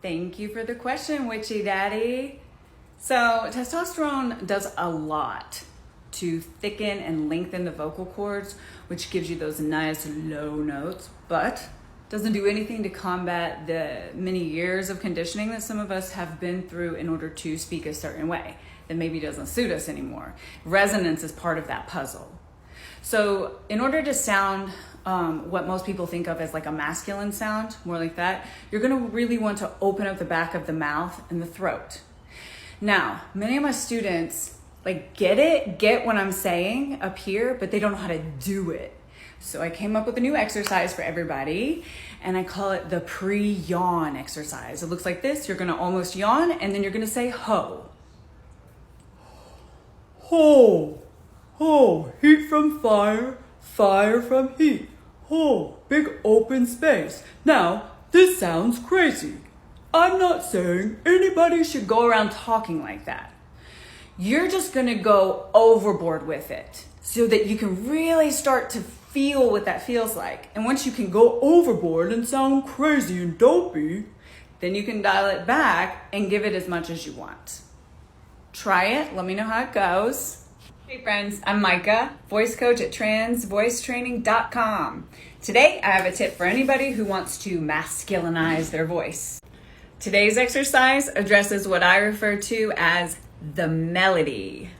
Thank you for the question, Witchy Daddy. So testosterone does a lot to thicken and lengthen the vocal cords, which gives you those nice low notes, but doesn't do anything to combat the many years of conditioning that some of us have been through in order to speak a certain way that maybe doesn't suit us anymore. Resonance is part of that puzzle. So in order to sound what most people think of as like a masculine sound, more like that, you're gonna really want to open up the back of the mouth and the throat. Now, many of my students get what I'm saying up here, but they don't know how to do it. So I came up with a new exercise for everybody, and I call it the pre-yawn exercise. It looks like this. You're gonna almost yawn, and then you're gonna say ho. Ho, ho, heat from fire, fire from heat. Ho, big open space. Now, this sounds crazy. I'm not saying anybody should go around talking like that. You're just gonna go overboard with it so that you can really start to feel what that feels like. And once you can go overboard and sound crazy and dopey, then you can dial it back and give it as much as you want. Try it, let me know how it goes. Hey friends, I'm Micah, voice coach at transvoicetraining.com. Today, I have a tip for anybody who wants to masculinize their voice. Today's exercise addresses what I refer to as the melody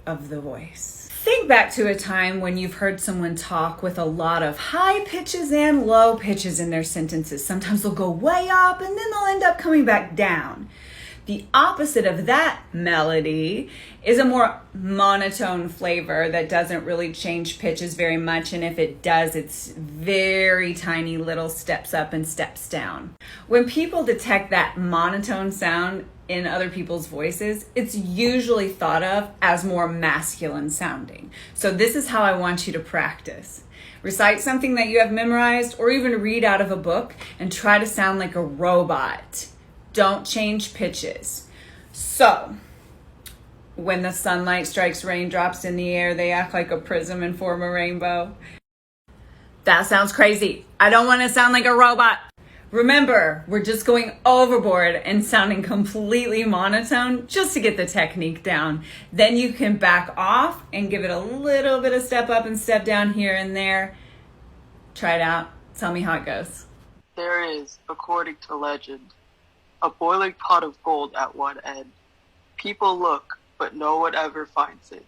of the voice. Think back to a time when you've heard someone talk with a lot of high pitches and low pitches in their sentences. Sometimes they'll go way up and then they'll end up coming back down. The opposite of that melody is a more monotone flavor that doesn't really change pitches very much, and if it does, it's very tiny little steps up and steps down. When people detect that monotone sound in other people's voices, it's usually thought of as more masculine sounding. So this is how I want you to practice. Recite something that you have memorized or even read out of a book and try to sound like a robot. Don't change pitches. So, when the sunlight strikes raindrops in the air, they act like a prism and form a rainbow. That sounds crazy. I don't want to sound like a robot. Remember, we're just going overboard and sounding completely monotone just to get the technique down. Then you can back off and give it a little bit of step up and step down here and there. Try it out. Tell me how it goes. There is, according to legend, a boiling pot of gold at one end. People look, but no one ever finds it.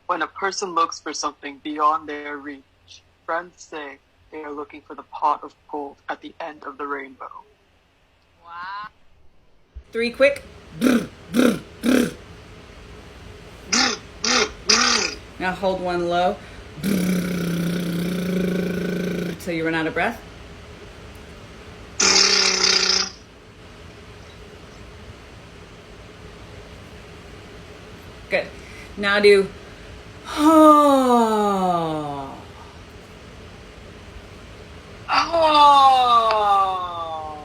When a person looks for something beyond their reach, friends say they are looking for the pot of gold at the end of the rainbow. Wow. 3 quick. Now hold one low till you run out of breath. Good. Now do oh. Oh.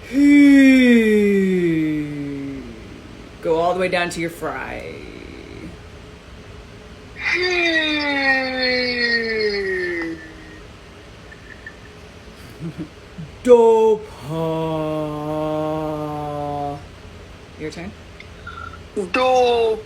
He. Go all the way down to your fry. Dopa. Your turn. Dopa.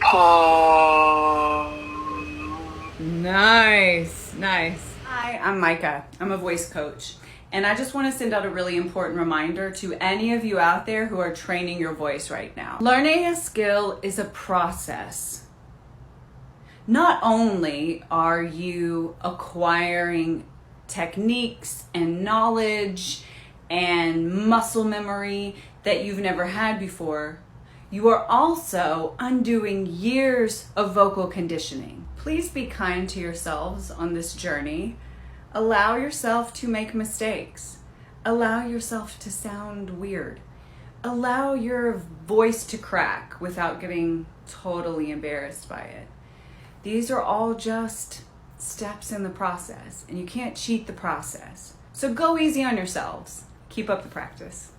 Nice, nice. Hi, I'm Micah. I'm a voice coach. And I just want to send out a really important reminder to any of you out there who are training your voice right now. Learning a skill is a process. Not only are you acquiring techniques and knowledge and muscle memory that you've never had before, you are also undoing years of vocal conditioning. Please be kind to yourselves on this journey. Allow yourself to make mistakes. Allow yourself to sound weird. Allow your voice to crack without getting totally embarrassed by it. These are all just steps in the process, and you can't cheat the process. So go easy on yourselves. Keep up the practice.